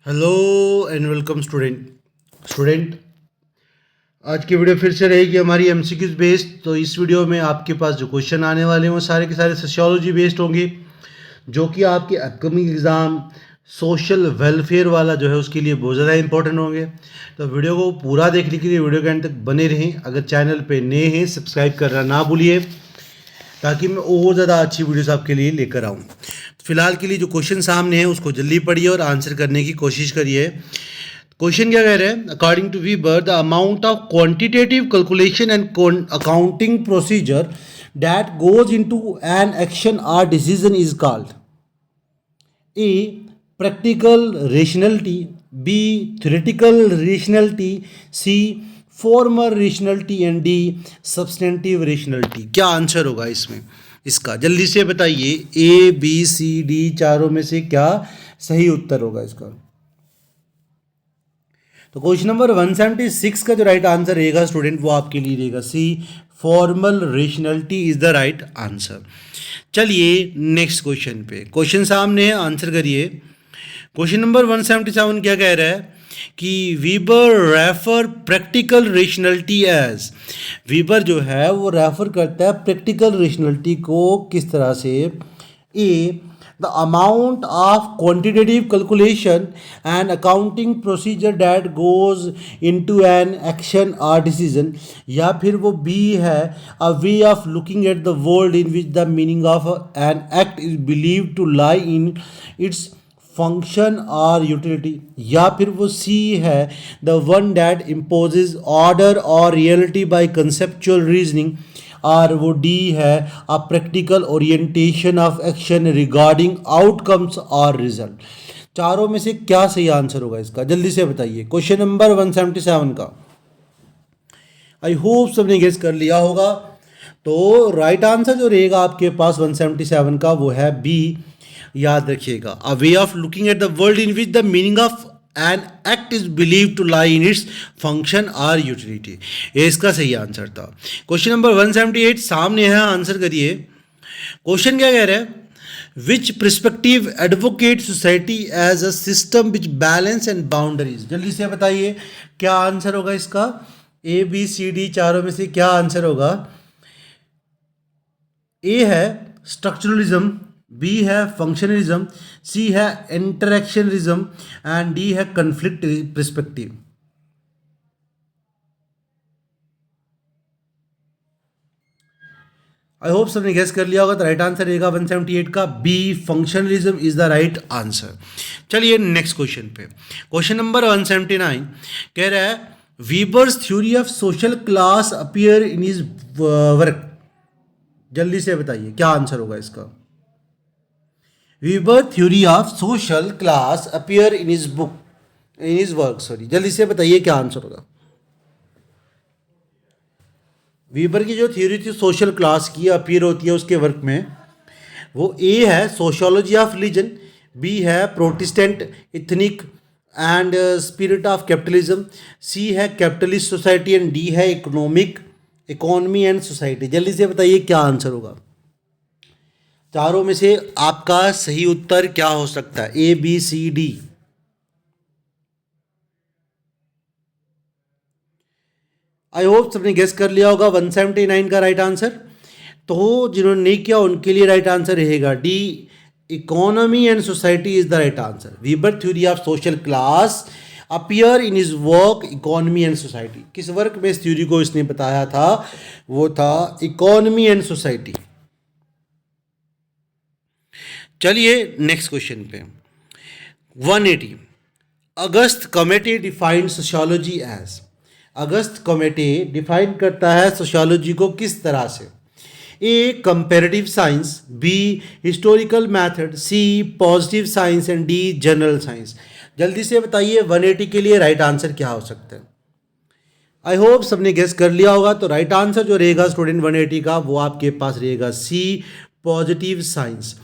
Hello and welcome student. आज की video फिर से रहेगी हमारी एमसीक्यूज बेस्ड। तो इस वीडियो में आपके पास जो क्वेश्चन आने वाले हैं वो सारे के सारे सोशियोलॉजी बेस्ड होंगे, जो कि आपके अपकमिंग एग्ज़ाम सोशल वेलफेयर वाला जो है उसके लिए बहुत ज़्यादा इंपॉर्टेंट होंगे। तो वीडियो को पूरा देखने के लिए वीडियो के एंड तक बने रहें। अगर चैनल पे नए हैं सब्सक्राइब करना ना भूलिए, ताकि मैं और ज़्यादा अच्छी वीडियोस आपके लिए लेकर आऊँ। तो फिलहाल के लिए जो क्वेश्चन सामने है उसको जल्दी पढ़िए और आंसर करने की कोशिश करिए। क्वेश्चन क्या कह रहे हैं? According to Weber the amount of quantitative calculation and accounting procedure that goes into an action और decision is called A practical rationality, B theoretical rationality, C formal rationality and D substantive rationality. क्या answer होगा इसमें? इसका जल्दी से बताइए। ए B C D चारों में से क्या सही उत्तर होगा इसका? तो क्वेश्चन नंबर 176 का जो राइट आंसर रहेगा स्टूडेंट वो आपके लिए रहेगा C formal rationality is the right answer. चलिए नेक्स्ट क्वेश्चन पे। क्वेश्चन सामने है, आंसर करिए। क्वेश्चन नंबर 177 क्या कह रहा है कि Weber refer practical rationality as. Weber जो है वो रेफर करता है प्रैक्टिकल रेशनलिटी को किस तरह से? A the amount of quantitative calculation and accounting procedure that goes into an action और डिसीजन, या फिर वो बी है a way of looking at the world in which the meaning of an act is believe to lie in its function और utility, या फिर वो C है the one that imposes order और रियलिटी बाय कंसेप्चुअल रीजनिंग, और वो D है a practical orientation of action regarding outcomes और रिजल्ट। चारों में से क्या सही आंसर होगा इसका? जल्दी से बताइए। क्वेश्चन नंबर 177 का आई होप सबने गेस कर लिया होगा। तो राइट आंसर जो रहेगा आपके पास 177 का वो है बी। याद रखिएगा, a way of looking at the world in which the meaning of an act is believe to lie in its function और यूटिलिटी, ये इसका सही आंसर था। क्वेश्चन नंबर 178 सामने है, आंसर करिए। क्वेश्चन क्या कह रहा है? Which perspective advocate society as a system which balance and boundaries. जल्दी से बताइए क्या आंसर होगा इसका? ए बी सी डी चारों में से क्या आंसर होगा? ए है स्ट्रक्चरलिज्म, बी है फंक्शनलिज्म, सी है इंटरेक्शनलिज्म एंड डी है कन्फ्लिक्ट पर्सपेक्टिव। आई होप सबने गेस कर लिया होगा। तो राइट आंसर रहेगा 178 का B, functionalism is the right answer. चलिए नेक्स्ट क्वेश्चन पे। क्वेश्चन नंबर 179 कह रहा है Weber's theory of social class appear in his work. जल्दी से बताइए क्या आंसर होगा इसका? Weber theory of social class appear in his book, in his work, sorry. जल्दी से बताइए क्या आंसर होगा? वीबर की जो थ्योरी थी सोशल क्लास की अपीयर होती है उसके वर्क में, वो ए है सोशियोलॉजी ऑफ रिलीजन, बी है Protestant ethnic and spirit of capitalism, C है कैपिटलिस्ट सोसाइटी एंड डी है इकोनॉमी एंड सोसाइटी। जल्दी से बताइए क्या आंसर होगा? चारों में से आपका सही उत्तर क्या हो सकता है? A B C D. I hope सबने गेस कर लिया होगा 179 का राइट आंसर। तो जिन्होंने नहीं किया उनके लिए राइट आंसर रहेगा D, economy and society is the right answer. Weber theory of social class appear in his work economy and society. किस वर्क में इस थ्योरी को इसने बताया था? वो था इकोनॉमी एंड सोसाइटी। चलिए नेक्स्ट क्वेश्चन पे। 180 Auguste Comte defined sociology as. Auguste Comte define करता है सोशियोलॉजी को किस तरह से? A comparative science, B historical method, C positive science and D general science. जल्दी से बताइए 180 के लिए राइट आंसर क्या हो सकता है? आई होप सबने गेस कर लिया होगा। तो राइट आंसर जो रहेगा स्टूडेंट 180 का वो आपके पास रहेगा सी, पॉजिटिव साइंस।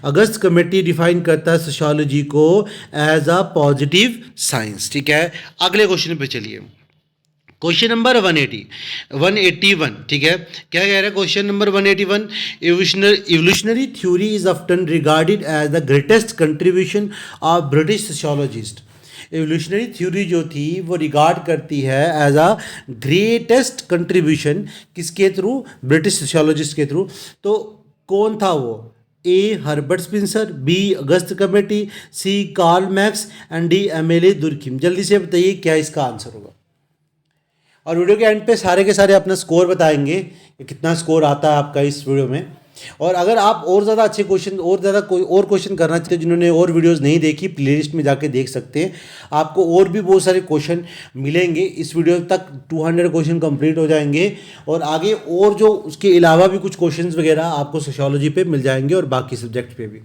अगस्त कमेटी डिफाइन करता है सोशियोलॉजी को एज अ पॉजिटिव साइंस। ठीक है, अगले क्वेश्चन पे चलिए। क्वेश्चन नंबर 181, ठीक है। क्या कह रहा है question number 181? Evolutionary theory is often regarded as the greatest contribution of British sociologist. Evolutionary theory जो थी वो रिगार्ड करती है एज अ ग्रेटेस्ट कंट्रीब्यूशन किसके थ्रू, ब्रिटिश सोशियोलॉजिस्ट के थ्रू। तो कौन था वो? A Herbert Spencer, B Auguste Comte, C Karl Marx and D Emile Durkheim. जल्दी से बताइए क्या इसका आंसर होगा। और वीडियो के एंड पे सारे के सारे अपना स्कोर बताएंगे कि कितना स्कोर आता है आपका इस वीडियो में। और अगर आप और ज़्यादा अच्छे क्वेश्चन और ज़्यादा कोई और क्वेश्चन करना चाहते हैं, जिन्होंने और वीडियोस नहीं देखी, प्लेलिस्ट में जाके देख सकते हैं। आपको और भी बहुत सारे क्वेश्चन मिलेंगे। इस वीडियो तक 200 क्वेश्चन कंप्लीट हो जाएंगे और आगे और जो उसके अलावा भी कुछ क्वेश्चन वगैरह आपको सोशियोलॉजी पे मिल जाएंगे और बाकी सब्जेक्ट पे भी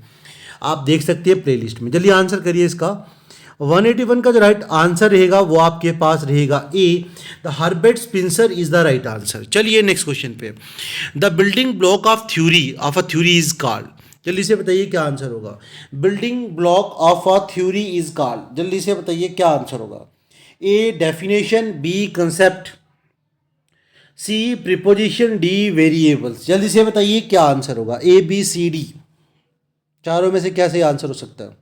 आप देख सकते हैं प्लेलिस्ट में। चलिए आंसर करिए इसका। 181 का जो राइट आंसर रहेगा वो आपके पास रहेगा A, the Herbert Spencer is the right answer. चलिए नेक्स्ट क्वेश्चन पे। The building block of a theory is called. जल्दी से बताइए क्या आंसर होगा। Building block of a theory is called. जल्दी से बताइए क्या आंसर होगा। A definition, B concept, C preposition, D variables. जल्दी से बताइए क्या आंसर होगा। ए बी सी डी, चारों में से क्या सही आंसर हो सकता है?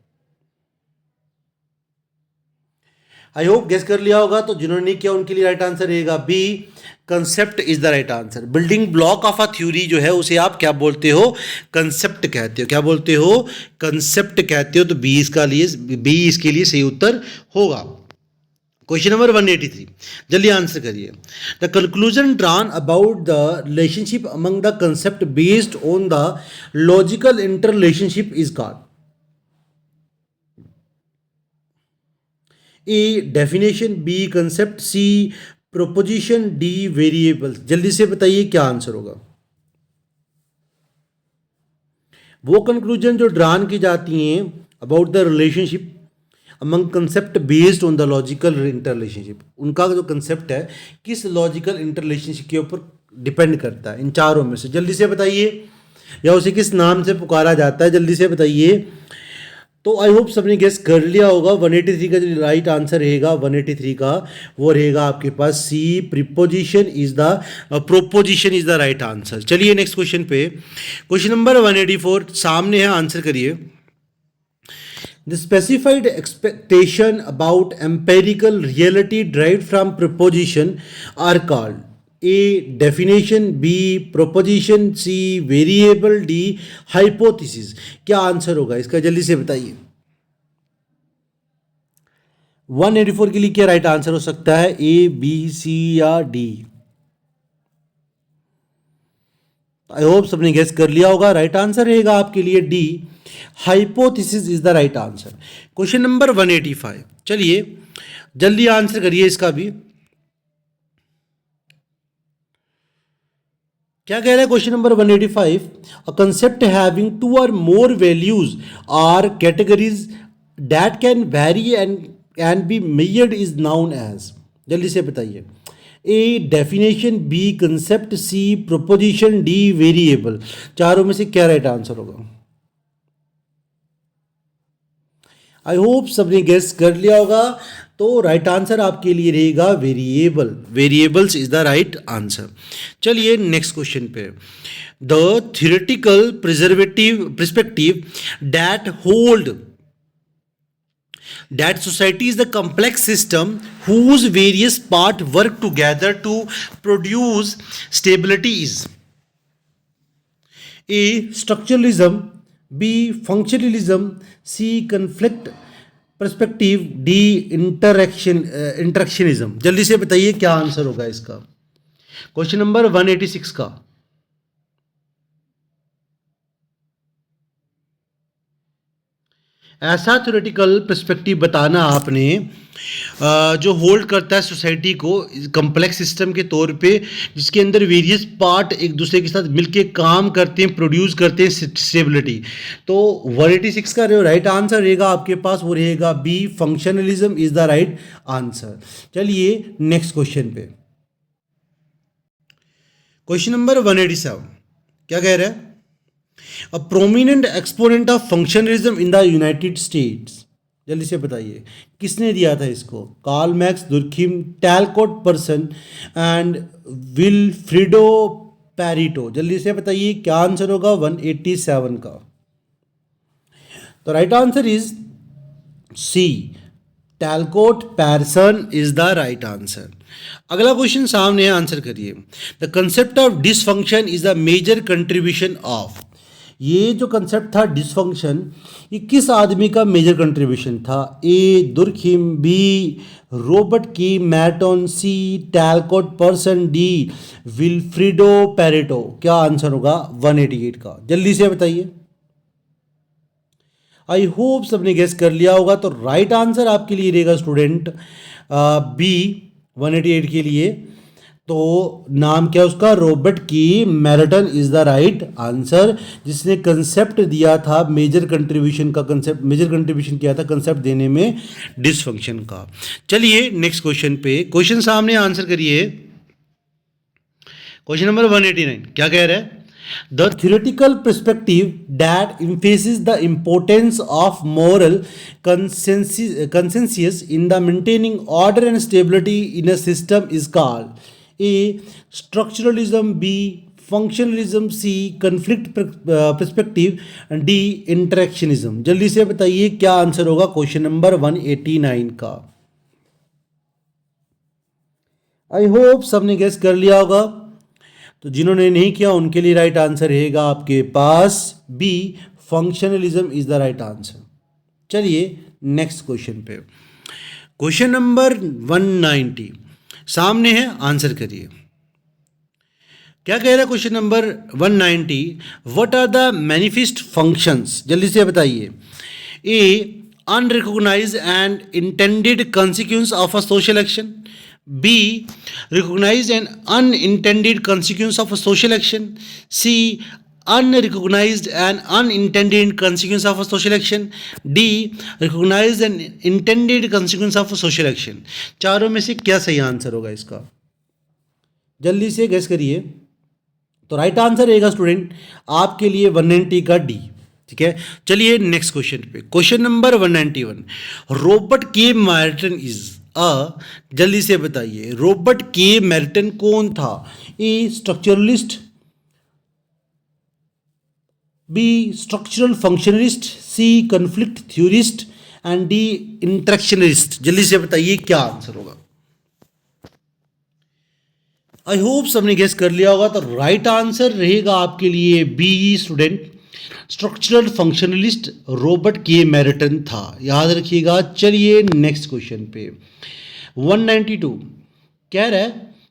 आई होप गेस कर लिया होगा। तो जिन्होंने नहीं किया उनके लिए राइट आंसर रहेगा B, concept is the right answer. Building block of a theory जो है उसे आप क्या बोलते हो? कंसेप्ट कहते हो। क्या बोलते हो? कंसेप्ट कहते हो। तो बी इसके लिए सही उत्तर होगा। क्वेश्चन नंबर 183, जल्दी आंसर करिए। The conclusion drawn about the relationship among the concept based on the logical inter relationship is called. A definition, B concept, C proposition, D variables. जल्दी से बताइए क्या आंसर होगा। वो कंक्लूजन जो ड्रान की जाती हैं about the relationship among concept based on the logical inter relationship, उनका जो कंसेप्ट है किस लॉजिकल इंटर रिलेशनशिप के ऊपर डिपेंड करता है इन चारों में से। जल्दी से बताइए, या उसे किस नाम से पुकारा जाता है? जल्दी से बताइए। तो आई होप सबने गेस कर लिया होगा। 183 का जो राइट आंसर रहेगा 183 का वो रहेगा आपके पास C, preposition is the proposition is the right answer. चलिए नेक्स्ट क्वेश्चन पे। क्वेश्चन नंबर 184 सामने है, आंसर करिए। The specified expectation about empirical reality derived from proposition are called A definition, B proposition, C variable, D hypothesis। क्या answer होगा इसका? जल्दी से बताइए। 184 के लिए क्या राइट आंसर हो सकता है? ए, बी, सी या डी? आई होप सबने गेस कर लिया होगा। राइट आंसर रहेगा आपके लिए D, hypothesis is the right answer. Question number 185, चलिए जल्दी आंसर करिए इसका भी। क्या कह रहा है question number 185? A concept having two और more values or categories that can vary and be measured is known as. जल्दी से बताइए। A definition, B concept, C proposition, D variable. चारों में से क्या राइट आंसर होगा? आई होप सबने गेस कर लिया होगा। तो राइट आंसर आपके लिए रहेगा variable. Variables is the right answer. चलिए नेक्स्ट क्वेश्चन पे। The theoretical preservative perspective that hold that society is the complex system whose various parts work together to produce stability is A structuralism, B functionalism, C conflict perspective, D interactionism। जल्दी से बताइए क्या answer होगा इसका। Question number 186 का। ऐसा theoretical perspective बताना आपने जो होल्ड करता है सोसाइटी को कम्प्लेक्स सिस्टम के तौर पे, जिसके अंदर वेरियस पार्ट एक दूसरे के साथ मिलके काम करते हैं, प्रोड्यूस करते हैं स्टेबिलिटी। तो 186 का जो राइट आंसर रहेगा आपके पास वो रहेगा B, functionalism is the right answer. चलिए नेक्स्ट क्वेश्चन पे। क्वेश्चन नंबर 187 क्या कह रहा है? A prominent exponent of functionalism in the United States. जल्दी से बताइए किसने दिया था इसको? Karl Marx, Durkheim, Talcott Parson and Vilfredo Pareto. जल्दी से बताइए क्या आंसर होगा 187 का। तो right answer is C, Talcott Parson is the right answer. अगला क्वेश्चन सामने है, आंसर करिए। The concept of dysfunction is the major contribution of. ये जो कंसेप्ट था डिसफंक्शन, ये किस आदमी का मेजर कंट्रीब्यूशन था? ए दुर्खिम, बी रॉबर्ट की मैटन, सी टैलकोट पर्सन, डी विल्फ्रिडो पेरेटो। क्या आंसर होगा 188 का? जल्दी से बताइए। आई होप सबने गेस कर लिया होगा। तो राइट आंसर आपके लिए रहेगा स्टूडेंट बी 188 के लिए। तो नाम क्या उसका? रॉबर्ट की मैरटन इज द राइट आंसर, जिसने कंसेप्ट दिया था मेजर कंट्रीब्यूशन का, कंसेप्ट मेजर कंट्रीब्यूशन किया था कंसेप्ट देने में डिसफंक्शन का। चलिए नेक्स्ट क्वेश्चन पे, क्वेश्चन सामने, आंसर करिए। क्वेश्चन नंबर 189 क्या कह रहा है? The theoretical perspective that emphasizes the importance of moral consensus in the maintaining order and stability in a system is called A. Structuralism, B. Functionalism, C. Conflict perspective, and D. Interactionism। जल्दी से बताइए क्या answer होगा question number 189 का। आई hope सबने guess कर लिया होगा। तो जिन्होंने नहीं किया उनके लिए राइट आंसर रहेगा आपके पास B, functionalism is the right answer. चलिए नेक्स्ट क्वेश्चन पे, क्वेश्चन नंबर 190 सामने है, आंसर करिए। क्या कह रहा है question number 190? What are the manifest functions? जल्दी से बताइए। A unrecognized and intended consequence of a social action, B. Recognized and unintended consequence of a social action. C. Unrecognized and unintended consequence of a social action. D. Recognized and intended consequence of a social action। चारों में से क्या सही answer होगा इसका? जल्दी से guess करिए। तो राइट आंसर रहेगा स्टूडेंट आपके लिए 190 का डी। ठीक है, चलिए नेक्स्ट क्वेश्चन पे, question number 191। Robert K Merton is जल्दी से बताइए, रॉबर्ट के मैरटन कौन था? A structuralist, B structural functionalist, C conflict theorist, and D interactionist. जल्दी से बताइए क्या आंसर होगा। आई होप सबने गेस कर लिया होगा। तो राइट आंसर रहेगा आपके लिए B student, structural functionalist Robert K Merton था, याद रखिएगा। चलिए नेक्स्ट क्वेश्चन पे, 192 कह रहा है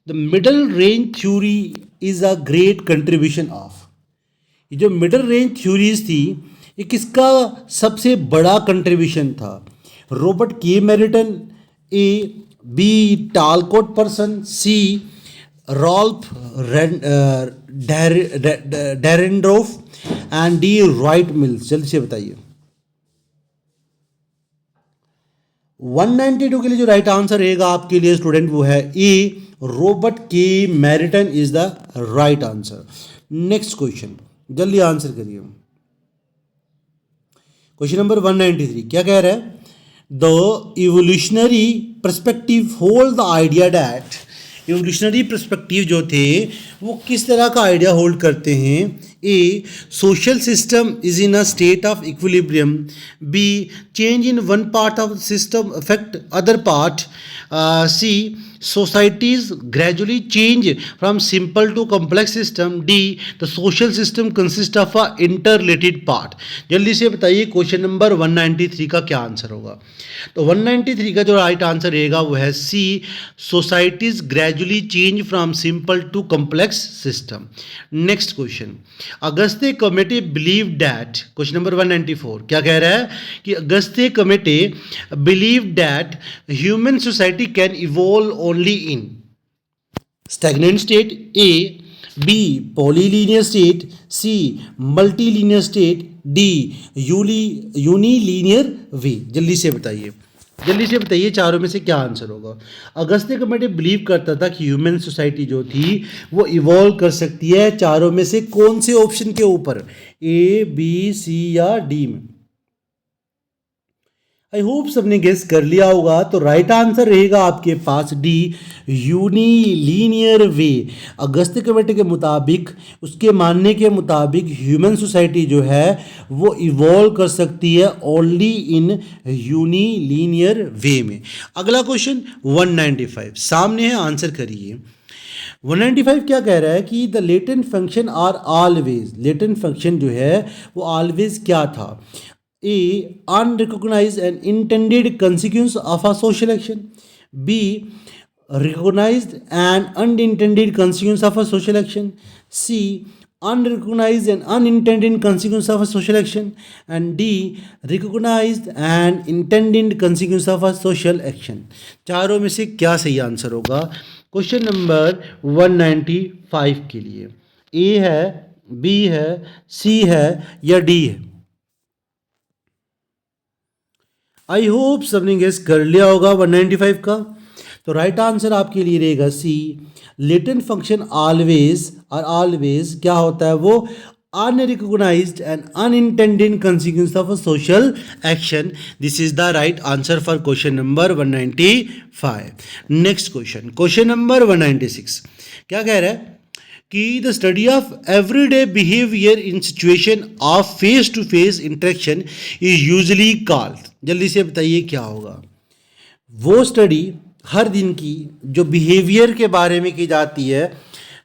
the middle range theory is a great contribution of. ये जो मिडल रेंज थ्योरीज थी, ये किसका सबसे बड़ा कंट्रीब्यूशन था? Robert K Merton, A B Talcott Parson, C Ralf Dahrendorf, and D Wright Mills. जल्दी से बताइए। 192 के लिए जो राइट आंसर रहेगा आपके लिए स्टूडेंट वो है A, Robert K Merton is the right answer. Next question, जल्दी आंसर करिए। क्वेश्चन नंबर 193 क्या कह रहा है? The evolutionary perspective hold the idea that. Evolutionary perspective जो थे वो किस तरह का आइडिया होल्ड करते हैं? A social system is in a state of equilibrium, B change in one part of system affect other part, C societies gradually change from simple to complex system, D the social system consists of a interrelated part। जल्दी से बताइए question number 193 का क्या answer होगा? तो 193 का जो right answer रहेगा वो है C, societies gradually change from simple to complex system. Next question, Auguste Comte believe that, question number 194 क्या कह रहा है कि Auguste Comte believe that human society can evolve only in stagnant state, A, B polylinear state, C multilinear state, D unilinear way। जल्दी से बताइए, जल्दी से बताइए चारों में से क्या आंसर होगा। अगस्ते कमेटी बिलीव करता था कि ह्यूमन सोसाइटी जो थी वो इवॉल्व कर सकती है चारों में से कौन से ऑप्शन के ऊपर? ए, बी, सी या डी में? आई होप सबने गेस कर लिया होगा। तो राइट आंसर रहेगा आपके पास डी, यूनिलीनियर वे। अगस्त्य कमेटी के मुताबिक, उसके मानने के मुताबिक ह्यूमन सोसाइटी जो है वो इवॉल्व कर सकती है ओनली इन यूनिलीनियर वे में। अगला क्वेश्चन 195 सामने है, आंसर करिए। 195 क्या कह रहा है कि the latent function are always, latent function जो है वो ऑलवेज क्या था? A, unrecognized and intended consequence of a social action. B, recognized and unintended consequence of a social action. C, unrecognized and unintended consequence of a social action. And D, recognized and intended consequence of a social action. चारों में से क्या सही answer होगा question number 195 के लिए? ए है, B है, सी है या डी है? आई होप सबने गेस कर लिया होगा 195 का। तो राइट आंसर आपके लिए रहेगा सी, लेटेंट फंक्शन ऑलवेज और ऑलवेज क्या होता है? वो unrecognised and unintended consequence of a social action. This is the right answer for question number 195। Next question, question number 196 क्या कह रहा है कि the study of everyday behaviour in situation of face to face interaction is usually called. जल्दी से बताइए क्या होगा? वो स्टडी हर दिन की जो बिहेवियर के बारे में की जाती है,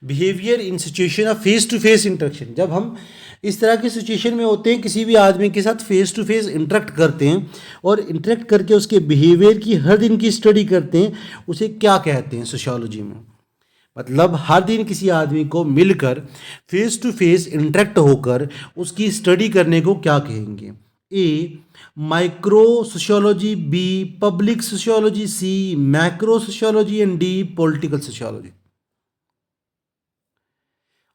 behaviour in situation of face to face interaction, जब हम इस तरह की सिचुएशन में होते हैं, किसी भी आदमी के साथ फेस टू फेस इंटरेक्ट करते हैं और इंटरेक्ट करके उसके बिहेवियर की हर दिन की स्टडी करते हैं, उसे क्या कहते हैं सोशियोलॉजी में? मतलब हर दिन किसी आदमी को मिलकर फेस टू फेस इंटरेक्ट होकर उसकी स्टडी करने को क्या कहेंगे? A, micro sociology. B, public sociology. C, macro sociology. And D, political sociology.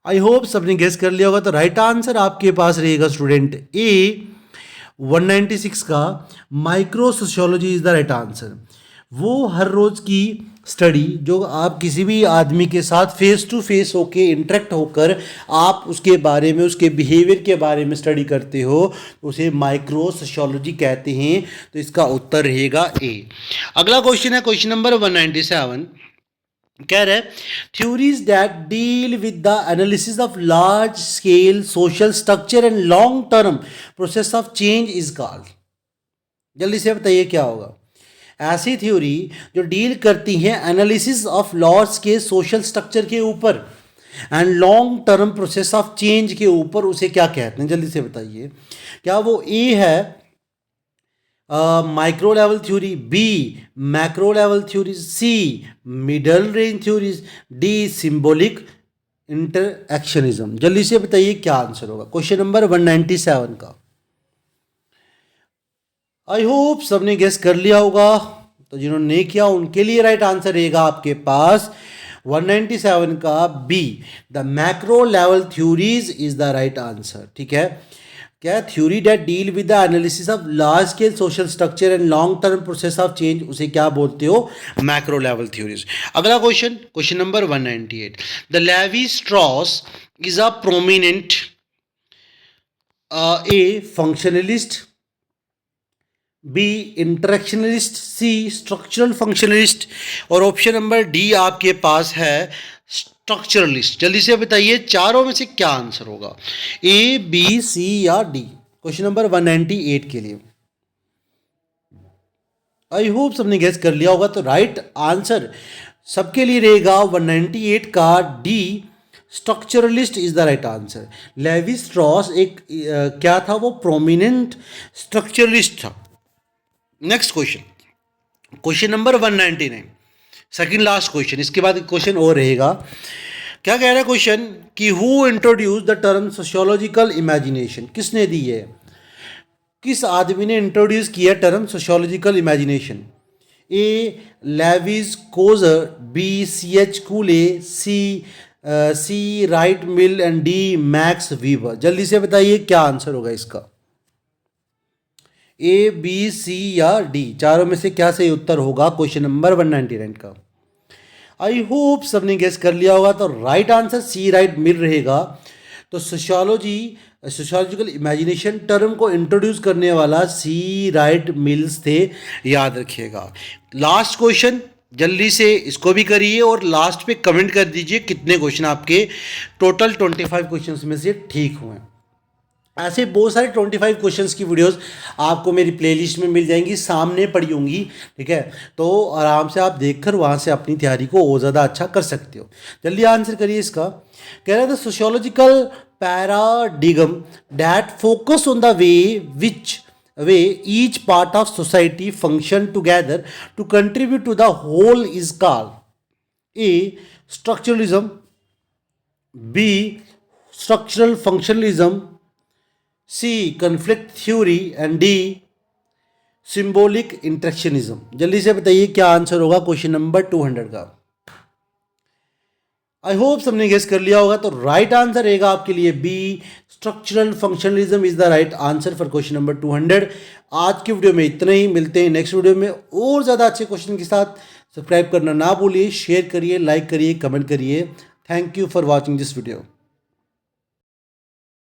I hope सबने गेस कर लिया होगा। तो राइट आंसर आपके पास रहेगा स्टूडेंट ए, 196 का micro sociology is the right answer. वो हर रोज की स्टडी जो आप किसी भी आदमी के साथ फेस टू फेस होके इंटरेक्ट होकर आप उसके बारे में, उसके बिहेवियर के बारे में स्टडी करते हो, उसे माइक्रो सोशियोलॉजी कहते हैं। तो इसका उत्तर रहेगा ए। अगला क्वेश्चन है क्वेश्चन नंबर 197। कह रहे theories that deal with the analysis of large scale social structure and long term process of change is called. जल्दी से बताइए क्या होगा? ऐसी थ्योरी जो डील करती हैं एनालिसिस ऑफ लॉर्ज के सोशल स्ट्रक्चर के ऊपर and long term process of change के ऊपर, उसे क्या कहते हैं? जल्दी से बताइए। क्या वो ए है micro level theory, B macro level theories, C middle range theories, D symbolic interactionism? जल्दी से बताइए क्या आंसर होगा क्वेश्चन नंबर 197 का। आई होप सबने गेस कर लिया होगा। तो जिन्होंने नहीं किया उनके लिए राइट आंसर रहेगा आपके पास 197 का B, the macro level theories is the right answer. ठीक है, क्या theory that deal with the analysis of large scale social structure and long term process of change, उसे क्या बोलते हो? Macro level theories. अगला question, question number 198। The Levi Strauss is a prominent A functionalist, B interactionalist, C structural functionalist और option number D आपके पास है structuralist. जल्दी से बताइए चारों में से क्या आंसर होगा? ए, बी, सी या डी? क्वेश्चन नंबर 198 के लिए आई होप सबने गेस कर लिया होगा। तो राइट आंसर सबके लिए रहेगा 198 का D, structuralist is the right answer. Levi Strauss एक क्या था? वो प्रोमिनेंट स्ट्रक्चरलिस्ट था। Next question, question number 199, second last question, इसके बाद क्वेश्चन और रहेगा। क्या कह रहा है क्वेश्चन कि who introduce the term sociological imagination? किसने दी है? किस आदमी ने इंट्रोड्यूस किया term sociological imagination? A Lewis Coser, B C H Cooley, C Wright Mill and D Max Weber. जल्दी से बताइए क्या आंसर होगा इसका? ए, बी, सी या डी? चारों में से क्या सही उत्तर होगा क्वेश्चन नंबर 199 का? आई होप सबने गेस कर लिया होगा। तो राइट आंसर सी राइट मिल रहेगा। तो सोशियोलॉजिकल इमेजिनेशन टर्म को इंट्रोड्यूस करने वाला सी राइट मिल्स थे, याद रखिएगा। लास्ट क्वेश्चन जल्दी से इसको भी करिए और लास्ट पे कमेंट कर दीजिए कितने क्वेश्चन आपके टोटल 25 क्वेश्चंस में से ठीक हुए। ऐसे बहुत सारे 25 क्वेश्चंस की वीडियोस आपको मेरी प्लेलिस्ट में मिल जाएंगी, सामने पड़ी होंगी, ठीक है। तो आराम से आप देखकर वहाँ से अपनी तैयारी को और ज़्यादा अच्छा कर सकते हो। जल्दी आंसर करिए इसका। कह रहा था sociological paradigm that focus on the way each part of society function together to contribute to the whole is called A structuralism, B structural functionalism, C conflict theory and D symbolic interactionism. जल्दी से बताइए क्या answer होगा question number 200 का। आई hope सबने guess कर लिया होगा। तो राइट आंसर रहेगा आपके लिए B structural functionalism is the right answer for question number 200। आज की वीडियो में इतना ही, मिलते हैं नेक्स्ट वीडियो में और ज़्यादा अच्छे क्वेश्चन के साथ। सब्सक्राइब करना ना भूलिए, शेयर करिए, लाइक करिए, कमेंट करिए। Thank you for watching this video.